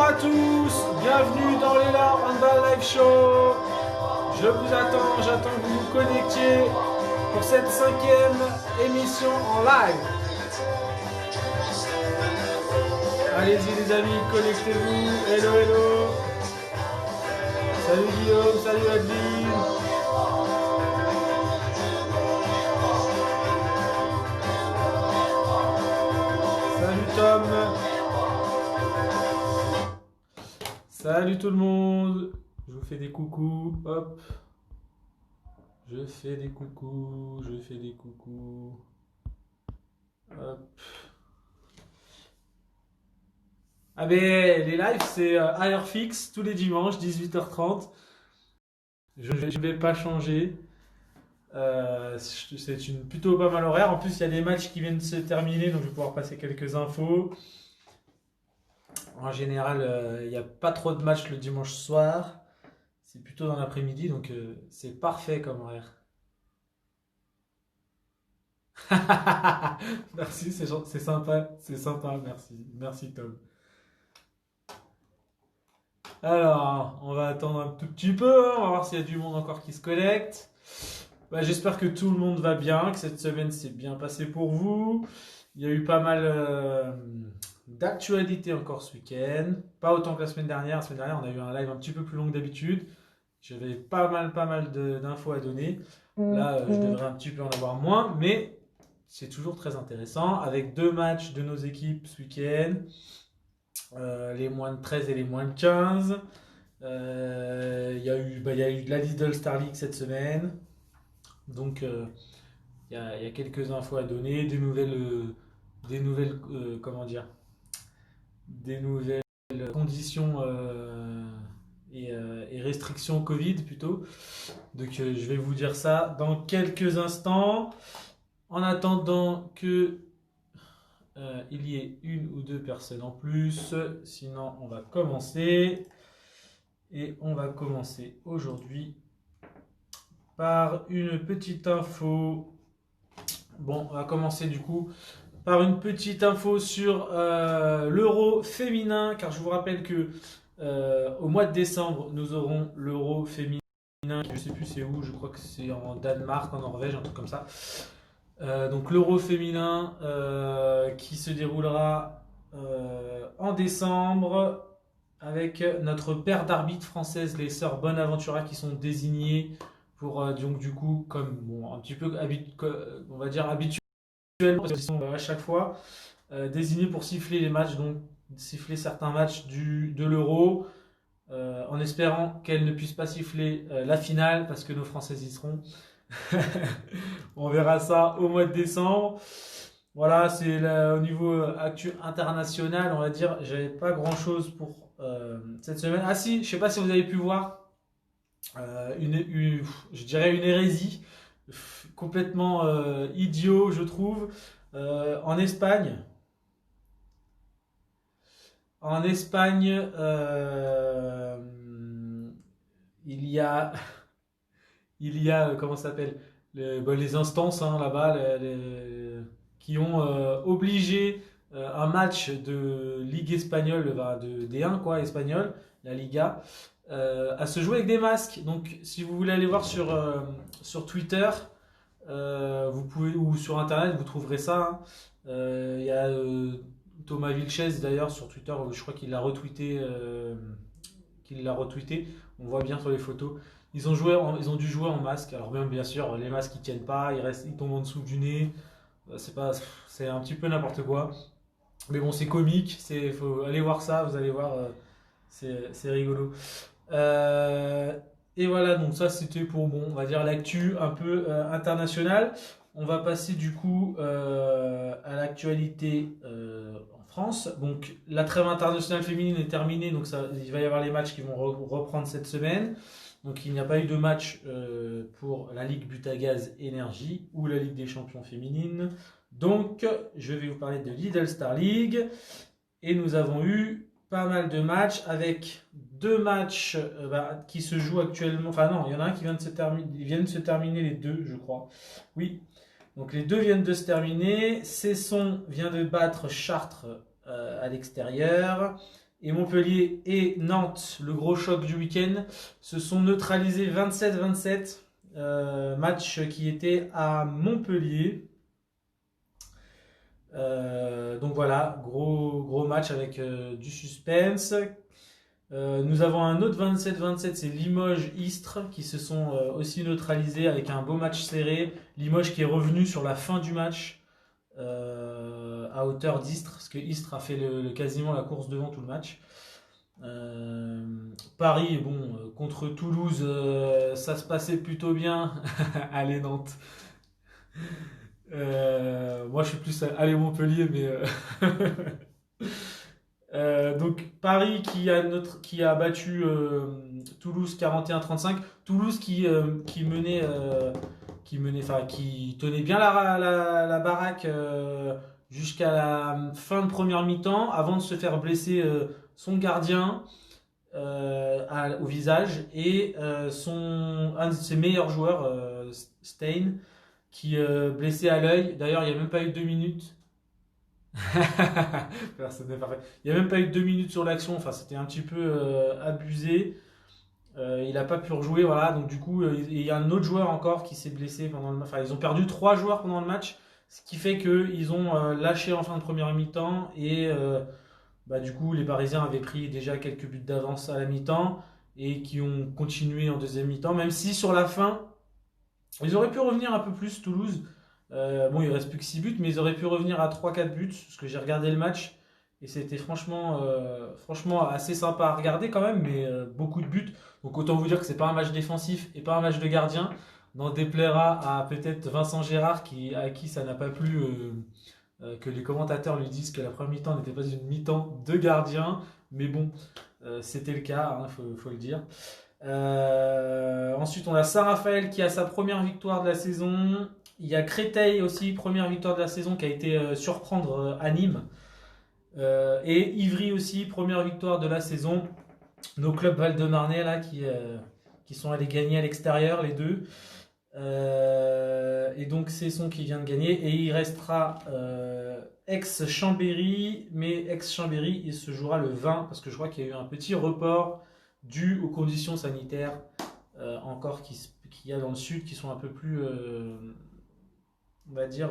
Bonjour à tous, bienvenue dans l'Élan Handball Live Show. Je vous attends, j'attends que vous vous connectiez pour cette 5e émission en live. Allez-y les amis, connectez-vous. Hello, hello. Salut Guillaume, salut Adeline. Salut Tom. Salut tout le monde. Je vous fais des coucous. Hop. Je fais des coucous. Je fais des coucous. Hop. Ah ben les lives c'est à heure fixe tous les dimanches 18h30. Je ne vais pas changer. C'est une plutôt pas mal horaire. En plus il y a des matchs qui viennent de se terminer donc je vais pouvoir passer quelques infos. En général il n'y a pas trop de matchs le dimanche soir. C'est plutôt dans l'après-midi donc c'est parfait comme horaire. Merci, c'est sympa, merci Tom. Alors, on va attendre un tout petit peu, on va voir s'il y a du monde encore qui se connecte. Bah, j'espère que tout le monde va bien, que cette semaine s'est bien passée pour vous. Il y a eu pas mal d'actualités encore ce week-end. Pas autant que la semaine dernière. La semaine dernière, on a eu un live un petit peu plus long que d'habitude. J'avais pas mal d'infos à donner. Là, je devrais un petit peu en avoir moins, mais c'est toujours très intéressant. Avec 2 matchs de nos équipes ce week-end. Les moins de 13 et les moins de 15. Il y a eu de la Lidl Star League cette semaine. Donc, il y a quelques infos à donner, des nouvelles comment dire, des nouvelles conditions et restrictions Covid plutôt. Donc, je vais vous dire ça dans quelques instants. En attendant que il y ait 1 ou 2 personnes en plus, sinon on va commencer. Et on va commencer aujourd'hui par une petite info. Bon, on va commencer du coup par une petite info sur l'Euro féminin, car je vous rappelle que au mois de décembre, nous aurons l'Euro féminin. Je ne sais plus c'est où, je crois que c'est en Danemark, en Norvège, un truc comme ça. Donc l'Euro féminin qui se déroulera en décembre avec notre paire d'arbitres françaises, les sœurs Bonaventura, qui sont désignées pour donc du coup comme bon, un petit peu on va dire habituellement parce qu'ils sont à chaque fois désignées pour siffler les matchs, donc siffler certains matchs de l'Euro. En espérant qu'elles ne puissent pas siffler la finale parce que nos Françaises y seront. On verra ça au mois de décembre. Voilà, c'est au niveau actu international, on va dire. J'avais pas grand chose pour cette semaine. Ah si, je sais pas si vous avez pu voir je dirais une hérésie complètement idiot, je trouve. En Espagne, il y a comment ça s'appelle les instances hein, là-bas qui ont obligé un match de Ligue espagnole, de D1 quoi, espagnol, la Liga, à se jouer avec des masques. Donc si vous voulez aller voir sur Twitter, vous pouvez, ou sur internet, vous trouverez ça. Il y a Thomas Vilches d'ailleurs sur Twitter, je crois qu'il l'a retweeté. On voit bien sur les photos. Ils ont dû jouer en masque. Alors même bien sûr, les masques ils tiennent pas, ils tombent en dessous du nez. C'est un petit peu n'importe quoi. Mais bon, c'est comique. Faut aller voir ça. Vous allez voir, c'est rigolo. Et voilà, donc ça c'était pour bon, on va dire l'actu un peu internationale. On va passer du coup à l'actualité en France. Donc la trêve internationale féminine est terminée, donc il va y avoir les matchs qui vont reprendre cette semaine. Donc il n'y a pas eu de match pour la Ligue Butagaz Énergie ou la Ligue des Champions féminines. Donc je vais vous parler de Lidl Star League. Et nous avons eu pas mal de matchs avec 2 matchs qui se jouent actuellement. Enfin non, il y en a un qui vient de se terminer. Ils viennent de se terminer les 2, je crois. Oui. Donc les 2 viennent de se terminer. Cesson vient de battre Chartres à l'extérieur. et Montpellier et Nantes, le gros choc du week-end, se sont neutralisés 27-27. Match qui était à Montpellier. Donc voilà, gros match avec du suspense. Nous avons un autre 27-27, c'est Limoges-Istres qui se sont aussi neutralisés avec un beau match serré. Limoges qui est revenu sur la fin du match à hauteur d'Istres, parce que Istres a fait quasiment la course devant tout le match. Paris, bon, contre Toulouse, ça se passait plutôt bien. Allez, Nantes. Moi, je suis plus allez Montpellier, mais donc Paris qui a battu Toulouse 41-35. Toulouse qui tenait bien la baraque jusqu'à la fin de première mi-temps avant de se faire blesser son gardien au visage et un de ses meilleurs joueurs, Stein, qui blessé à l'œil. D'ailleurs, il n'y a même pas eu 2 minutes. Personne n'est parfait. Il n'y a même pas eu 2 minutes sur l'action. Enfin, c'était un petit peu abusé. Il n'a pas pu rejouer. Voilà. Donc, du coup, il y a un autre joueur encore qui s'est blessé pendant le match. Enfin, ils ont perdu 3 joueurs pendant le match. Ce qui fait qu'ils ont lâché en fin de première mi-temps. Et du coup, les Parisiens avaient pris déjà quelques buts d'avance à la mi-temps. Et qui ont continué en deuxième mi-temps. Même si sur la fin, ils auraient pu revenir un peu plus, Toulouse. Bon, il reste plus que 6 buts, mais ils auraient pu revenir à 3-4 buts, parce que j'ai regardé le match, et c'était franchement assez sympa à regarder quand même, mais beaucoup de buts. Donc autant vous dire que c'est pas un match défensif et pas un match de gardien. N'en déplaira à peut-être Vincent Gérard, à qui ça n'a pas plu que les commentateurs lui disent que la première mi-temps n'était pas une mi-temps de gardien. Mais bon, c'était le cas, hein, faut le dire. Ensuite, on a Saint-Raphaël qui a sa première victoire de la saison. Il y a Créteil aussi, première victoire de la saison qui a été surprendre à Nîmes. Et Ivry aussi, première victoire de la saison. Nos clubs Val-de-Marnais là qui sont allés gagner à l'extérieur, les deux. Et donc Cesson qui vient de gagner. Et il restera Aix-Chambéry. Mais Aix-Chambéry, il se jouera le 20 parce que je crois qu'il y a eu un petit report dû aux conditions sanitaires encore qu'il y a dans le sud qui sont un peu plus, on va dire,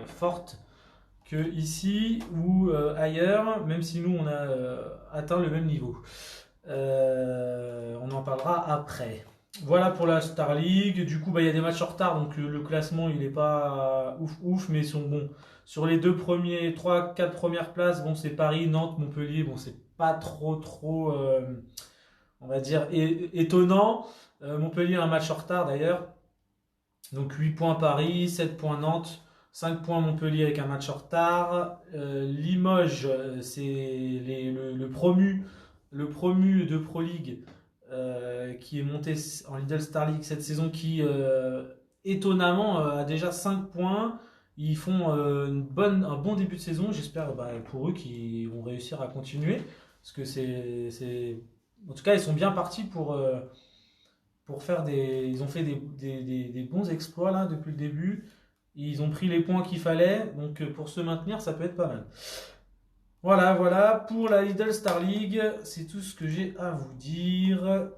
fortes que ici ou ailleurs, même si nous on a atteint le même niveau. On en parlera après. Voilà pour la Star League. Du coup, il y a des matchs en retard, donc le classement il n'est pas ouf, mais ils sont bons. Sur les 3-4 premières places, bon, c'est Paris, Nantes, Montpellier. Bon, c'est pas trop, on va dire, étonnant. Montpellier a un match en retard d'ailleurs. Donc 8 points Paris, 7 points Nantes, 5 points Montpellier avec un match en retard. Limoges, c'est le promu de Pro League qui est monté en Lidl Star League cette saison, qui étonnamment a déjà 5 points. Ils font un bon début de saison. J'espère pour eux qu'ils vont réussir à continuer. Parce que en tout cas, ils sont bien partis pour faire ils ont fait des bons exploits là depuis le début. Ils ont pris les points qu'il fallait. Donc pour se maintenir, ça peut être pas mal. Voilà pour la Lidl Star League. C'est tout ce que j'ai à vous dire.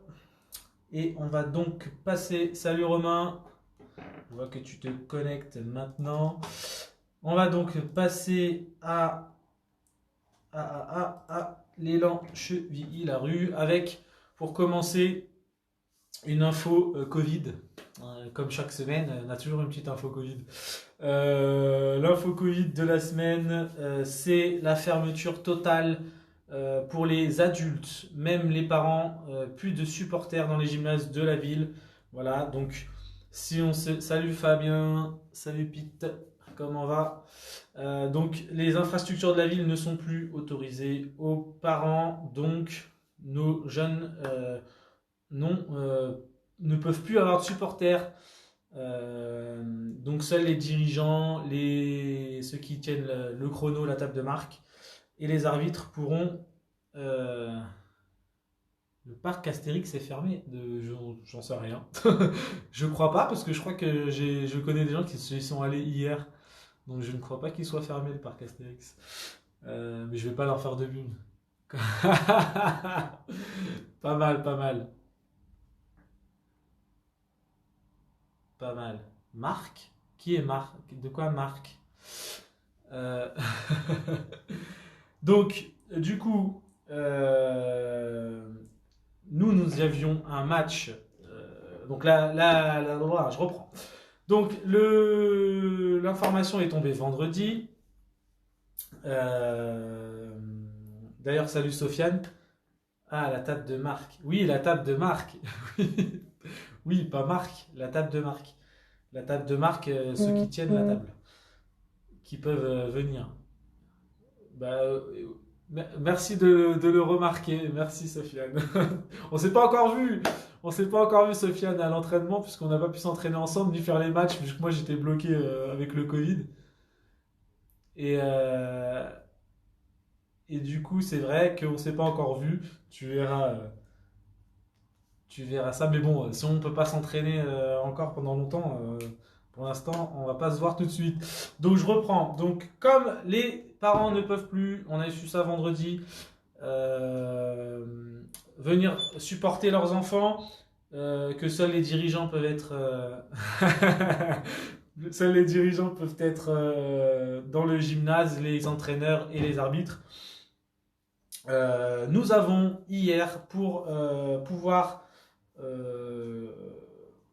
Et on va donc passer. Salut Romain. Je vois que tu te connectes maintenant. On va donc passer à l'élan Chevilly-Larue avec, pour commencer, une info Covid. Comme chaque semaine, on a toujours une petite info Covid. L'info Covid de la semaine, c'est la fermeture totale pour les adultes, même les parents, plus de supporters dans les gymnases de la ville. Voilà, donc salut Fabien, salut Pete, comment va? Donc les infrastructures de la ville ne sont plus autorisées aux parents, donc nos jeunes ne peuvent plus avoir de supporters. Donc seuls les dirigeants, ceux qui tiennent le chrono, la table de marque et les arbitres pourront. Le parc Astérix est fermé. J'en sais rien. Je crois pas, parce que je crois que je connais des gens qui y sont allés hier. Donc je ne crois pas qu'il soit fermé, le parc Astérix. Mais je vais pas leur faire de bune. Pas mal, pas mal, pas mal. Marc? Qui est Marc? De quoi Marc? Euh, Donc, du coup, nous avions un match. Donc voilà, je reprends. Donc, l'information est tombée vendredi. Euh, D'ailleurs, salut Sofiane. Ah, la table de Marc. Oui, la table de Marc. Oui, pas Marc, la table de Marc. La table de Marc, ceux qui tiennent la table, qui peuvent venir. Bah, merci de le remarquer. Merci Sofiane. On s'est pas encore vu. On s'est pas encore vu Sofiane à l'entraînement puisqu'on n'a pas pu s'entraîner ensemble ni faire les matchs puisque moi j'étais bloqué avec le Covid. Et, euh, et du coup c'est vrai qu'on s'est pas encore vu. Tu verras, tu verras ça. Mais bon, si on ne peut pas s'entraîner encore pendant longtemps, pour l'instant, on va pas se voir tout de suite. Donc je reprends. Donc comme les parents ne peuvent plus, on a su ça vendredi, euh, venir supporter leurs enfants, que seuls les dirigeants peuvent être, seuls les dirigeants peuvent être dans le gymnase, les entraîneurs et les arbitres. Nous avons hier pour pouvoir euh,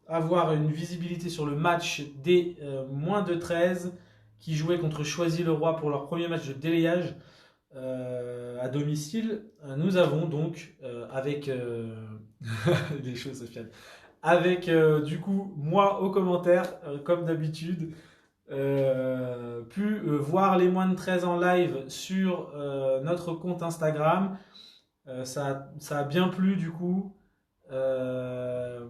avoir une visibilité sur le match des moins de 13 qui jouaient contre Choisy-le-Roi pour leur premier match de délayage à domicile. Nous avons donc, avec des choses, Sofiane, avec du coup moi aux commentaires, comme d'habitude, pu voir les moins de 13 en live sur notre compte Instagram. Ça a bien plu du coup euh,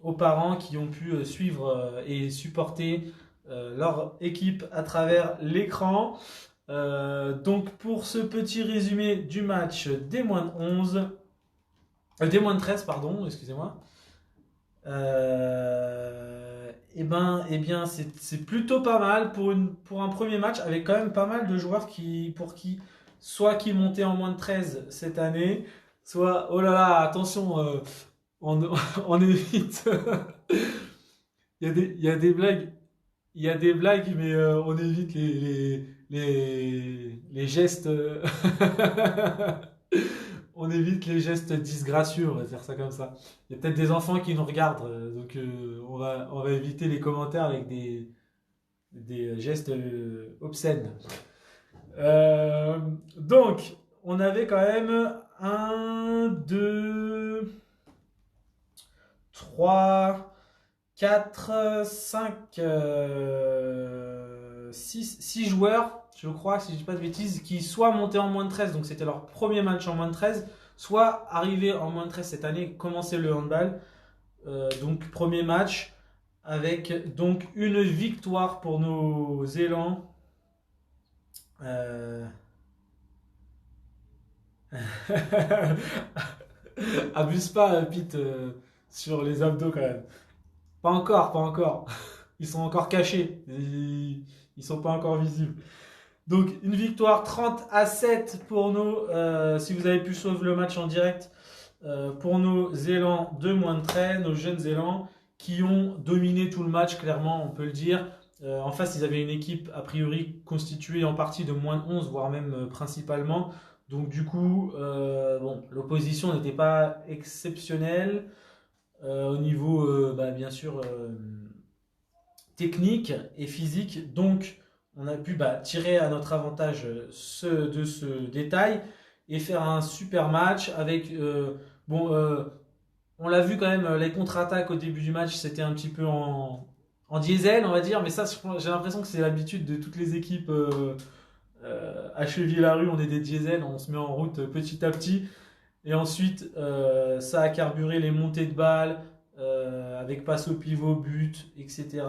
aux parents qui ont pu suivre et supporter leur équipe à travers l'écran. Donc pour ce petit résumé du match des moins de 11, des moins de 13 pardon, excusez-moi. Eh bien c'est plutôt pas mal pour un premier match avec quand même pas mal de joueurs pour qui soit qui montaient en moins de 13 cette année, soit oh là là attention on, on évite il y a des blagues il y a des blagues mais on évite les gestes on évite les gestes disgracieux, on va dire ça comme ça. Il y a peut-être des enfants qui nous regardent, donc on va éviter les commentaires avec des gestes obscènes. Donc, on avait quand même un, 2, 3, 4, 5, 6 joueurs, je crois, si je ne dis pas de bêtises, qui soit montaient en moins de 13, donc c'était leur premier match en moins de 13, soit arrivés en moins de 13 cette année, commencer le handball. Donc premier match avec donc une victoire pour nos élans. Euh... Abuse pas, Pete, sur les abdos quand même. Pas encore, pas encore. Ils sont encore cachés. Ils sont pas encore visibles. Donc une victoire 30-7 pour nous. Si vous avez pu suivre le match en direct, pour nos élans de moins de 13, nos jeunes élans qui ont dominé tout le match, clairement, on peut le dire. En face, ils avaient une équipe a priori constituée en partie de moins de 11, voire même principalement. Donc du coup, bon, l'opposition n'était pas exceptionnelle au niveau, bien sûr, technique et physique. Donc on a pu tirer à notre avantage de ce détail et faire un super match avec... bon, on l'a vu quand même, les contre-attaques au début du match, c'était un petit peu en diesel, on va dire, mais ça, j'ai l'impression que c'est l'habitude de toutes les équipes à Cheville-la-Rue, on est des diesels, on se met en route petit à petit. Et ensuite, ça a carburé les montées de balles, avec passe au pivot, but, etc.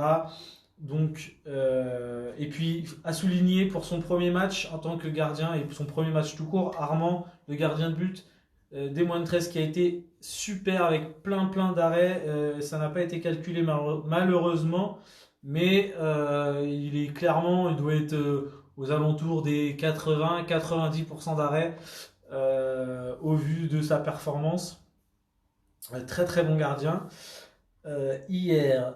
Donc, et puis, à souligner pour son premier match en tant que gardien et son premier match tout court, Armand, le gardien de but, des moins de 13 qui a été super avec plein d'arrêts. Ça n'a pas été calculé malheureusement, mais il doit être aux alentours des 80-90% d'arrêts. au vu de sa performance. Très très bon gardien. Hier,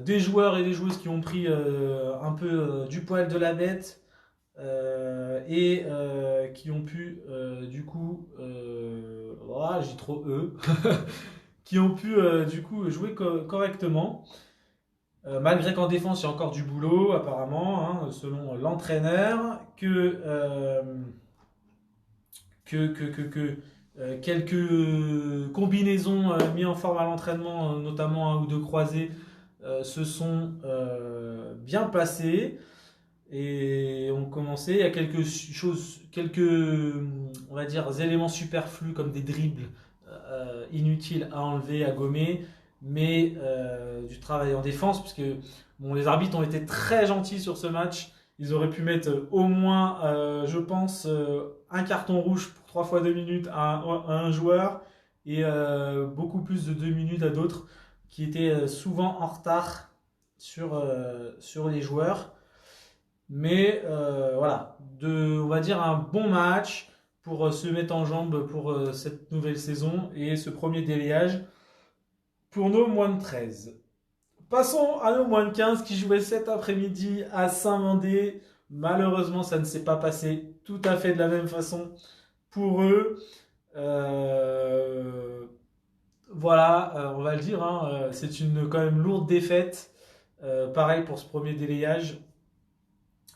des joueurs et des joueuses qui ont pris un peu du poil de la bête et qui ont pu du coup, j'ai trop qui ont pu du coup jouer correctement. Malgré qu'en défense, il y a encore du boulot, apparemment, hein, selon l'entraîneur, que quelques combinaisons mises en forme à l'entraînement, notamment un ou deux croisés, se sont bien passées et ont commencé. Il y a quelques choses, on va dire, éléments superflus comme des dribbles inutiles à enlever, à gommer, mais du travail en défense, puisque bon, les arbitres ont été très gentils sur ce match. Ils auraient pu mettre au moins, je pense, un carton rouge pour 3 fois 2 minutes à un joueur et beaucoup plus de 2 minutes à d'autres qui étaient souvent en retard sur les joueurs. Mais voilà, on va dire un bon match pour se mettre en jambe pour cette nouvelle saison et ce premier délayage pour nos moins de 13. Passons à nos moins de 15 qui jouaient cet après-midi à Saint-Mandé. Malheureusement, ça ne s'est pas passé tout à fait de la même façon pour eux. Voilà, on va le dire, hein, c'est une quand même lourde défaite. Pareil pour ce premier délayage,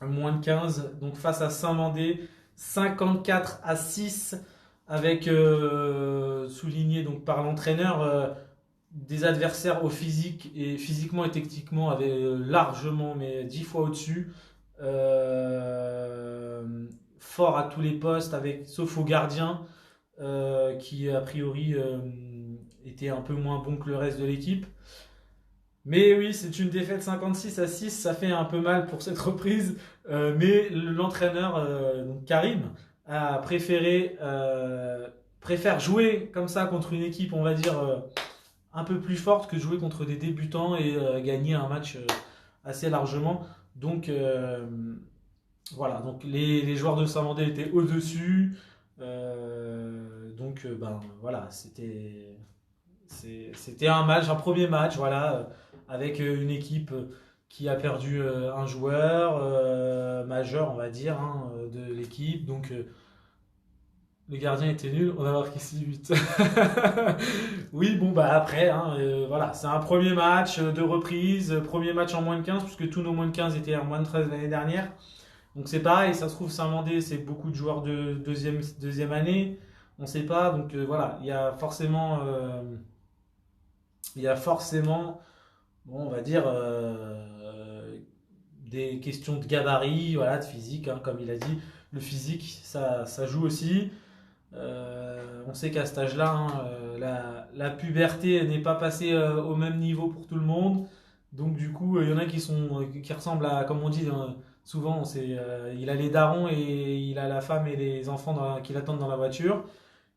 moins de 15, donc face à Saint-Mandé, 54-6, avec souligné donc par l'entraîneur. Des adversaires au physique et physiquement et techniquement avaient largement, mais 10 fois au-dessus. Fort à tous les postes, sauf au gardien, qui a priori était un peu moins bon que le reste de l'équipe. Mais oui, c'est une défaite 56-6, ça fait un peu mal pour cette reprise. Mais l'entraîneur, donc Karim, préfère jouer comme ça contre une équipe, on va dire, un peu plus forte que jouer contre des débutants et gagner un match assez largement. Donc voilà, donc les joueurs de Saint-Mandé étaient au-dessus. Ben voilà, c'était un premier match, voilà, avec une équipe qui a perdu un joueur majeur, on va dire, hein, de l'équipe. Donc le gardien était nul, on a marqué 6-8. Oui, bon, bah après, hein, voilà, c'est un premier match de reprise, premier match en moins de 15, puisque tous nos moins de 15 étaient en moins de 13 l'année dernière. Donc c'est pareil, ça se trouve, Saint-Mandé, c'est beaucoup de joueurs de deuxième année, on ne sait pas. Donc voilà, il y a forcément, bon, on va dire, des questions de gabarit, voilà, de physique, hein, comme il a dit. Le physique, ça joue aussi. On sait qu'à cet âge-là, hein, la puberté n'est pas passée au même niveau pour tout le monde. Donc du coup, il y en a qui ressemblent à, comme on dit souvent, il a les darons et il a la femme et les enfants qui l'attendent dans la voiture.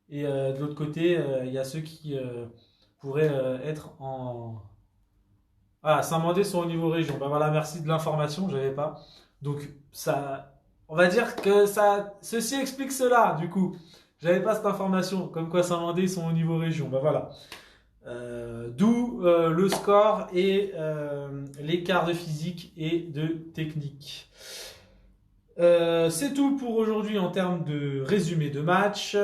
Et de l'autre côté, il y a ceux qui pourraient être en... Ah, Saint-Mandé sont au niveau région. Ben voilà, merci de l'information, je n'avais pas. Donc ça, on va dire que ceci explique cela, du coup. J'avais pas cette information, comme quoi Saint-Mandé sont au niveau région. Ben voilà. D'où le score et l'écart de physique et de technique. C'est tout pour aujourd'hui en termes de résumé de match.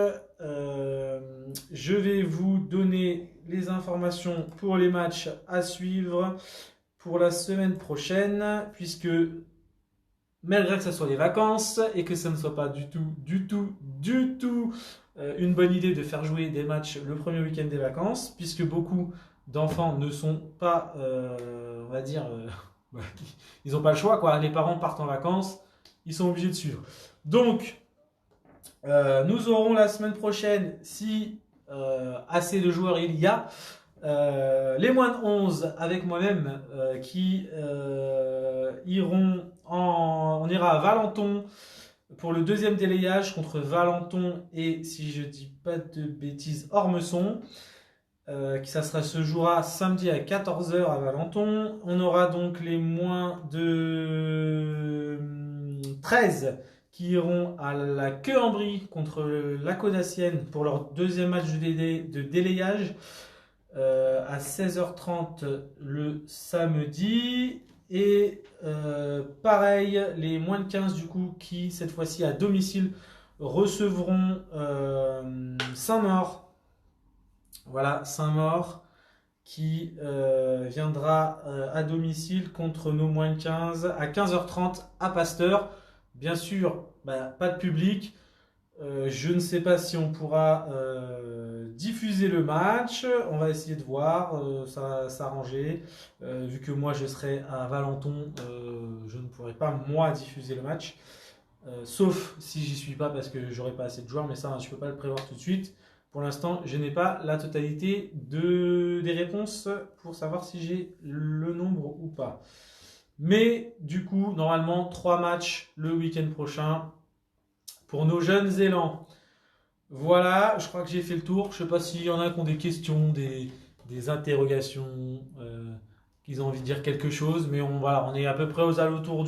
Je vais vous donner les informations pour les matchs à suivre pour la semaine prochaine, puisque malgré que ce soit les vacances et que ça ne soit pas du tout une bonne idée de faire jouer des matchs le premier week-end des vacances, puisque beaucoup d'enfants ne sont pas, on va dire, ils n'ont pas le choix, quoi. Les parents partent en vacances, ils sont obligés de suivre. Donc, nous aurons la semaine prochaine, si assez de joueurs il y a, les moins de 11 avec moi-même qui iront on ira à Valenton pour le deuxième délayage contre Valenton et, si je dis pas de bêtises, Ormesson. Ça se jouera samedi à 14h à Valenton. On aura donc les moins de 13 qui iront à la Queue-en-Brie contre la Caudassienne pour leur deuxième match de délayage à 16h30 le samedi. Et pareil, les moins de 15 du coup qui cette fois-ci à domicile recevront Saint-Maur. Voilà, Saint-Maur qui viendra à domicile contre nos moins de 15 à 15h30 à Pasteur. Bien sûr, pas de public. Je ne sais pas si on pourra diffuser le match. On va essayer de voir, ça va s'arranger. Vu que moi je serai à Valenton, je ne pourrai pas moi diffuser le match. Sauf si j'y suis pas parce que j'aurai pas assez de joueurs, mais ça je peux pas le prévoir tout de suite. Pour l'instant, je n'ai pas la totalité des réponses pour savoir si j'ai le nombre ou pas. Mais du coup, normalement, 3 matchs le week-end prochain pour nos jeunes élans. Voilà, je crois que j'ai fait le tour. Je ne sais pas s'il y en a qui ont des questions, des interrogations, qu'ils ont envie de dire quelque chose. Mais on est à peu près aux alentours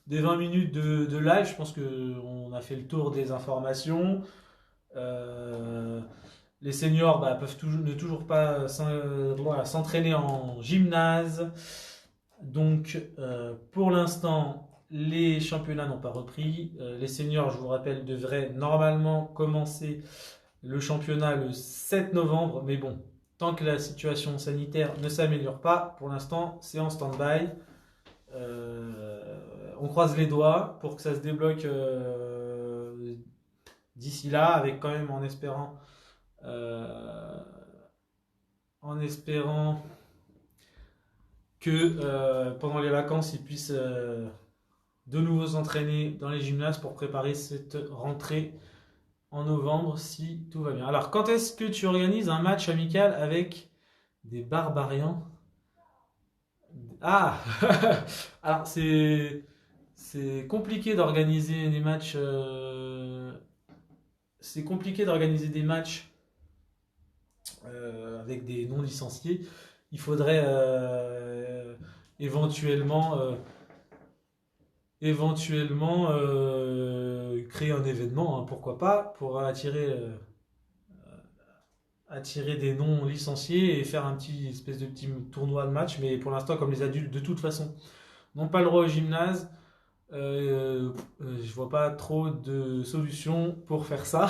des 20 minutes de live. Je pense qu'on a fait le tour des informations. Les seniors peuvent ne toujours pas s'entraîner en gymnase. Donc, pour l'instant, les championnats n'ont pas repris. Les seniors, je vous rappelle, devraient normalement commencer le championnat le 7 novembre. Mais bon, tant que la situation sanitaire ne s'améliore pas, pour l'instant, c'est en stand-by. On croise les doigts pour que ça se débloque d'ici là, avec quand même en espérant que pendant les vacances, ils puissent de nouveau s'entraîner dans les gymnases pour préparer cette rentrée en novembre si tout va bien. Alors, quand est-ce que tu organises un match amical avec des barbarians? Ah alors, c'est compliqué d'organiser des matchs. C'est compliqué d'organiser des matchs avec des non licenciés. Il faudrait éventuellement créer un événement, hein, pourquoi pas, pour attirer des non licenciés et faire un espèce de petit tournoi de match. Mais pour l'instant, comme les adultes de toute façon n'ont pas le droit au gymnase, je vois pas trop de solutions pour faire ça.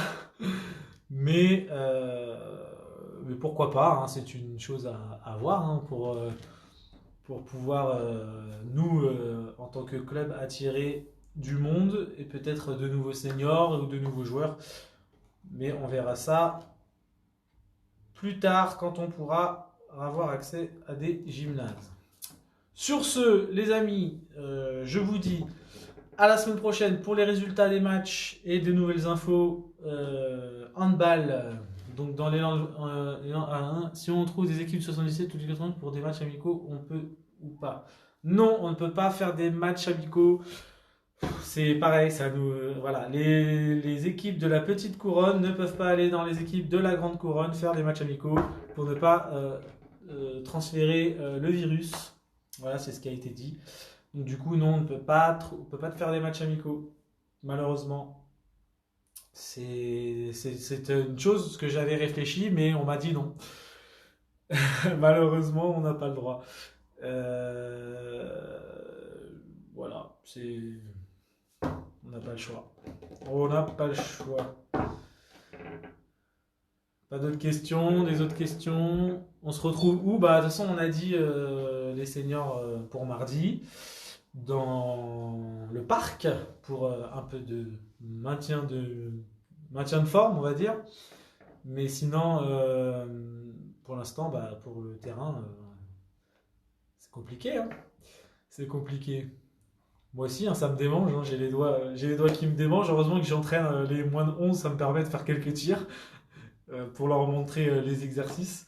Mais pourquoi pas, hein, c'est une chose à voir, hein, pour pouvoir, nous, en tant que club, attirer du monde et peut-être de nouveaux seniors ou de nouveaux joueurs. Mais on verra ça plus tard quand on pourra avoir accès à des gymnases. Sur ce, les amis, je vous dis à la semaine prochaine pour les résultats des matchs et de nouvelles infos handball. Donc dans les A1, si on trouve des équipes de 77 ou de 80 pour des matchs amicaux, on peut ou pas? Non, on ne peut pas faire des matchs amicaux. C'est pareil, ça nous voilà. Les équipes de la petite couronne ne peuvent pas aller dans les équipes de la grande couronne faire des matchs amicaux pour ne pas transférer le virus. Voilà, c'est ce qui a été dit. Donc du coup, non, on ne peut pas faire des matchs amicaux, malheureusement. C'est une chose que j'avais réfléchi, mais on m'a dit non. Malheureusement, on n'a pas le droit. Voilà, on n'a pas le choix. On n'a pas le choix. Pas d'autres questions, des autres questions? On se retrouve où? De toute façon, on a dit les seniors pour mardi dans le parc pour un peu de maintien de forme, on va dire. Mais sinon, pour l'instant, pour le terrain, c'est compliqué, hein. C'est compliqué. Moi aussi, hein, ça me démange, hein, j'ai les doigts qui me démangent. Heureusement que j'entraîne les moins de 11, ça me permet de faire quelques tirs pour leur montrer les exercices.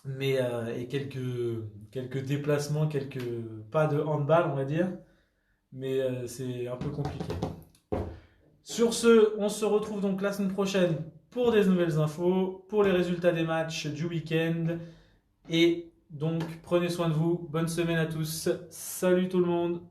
Mais et quelques déplacements, quelques pas de handball, on va dire. Mais c'est un peu compliqué. Sur ce, on se retrouve donc la semaine prochaine pour des nouvelles infos, pour les résultats des matchs du week-end. Et donc, prenez soin de vous. Bonne semaine à tous. Salut tout le monde.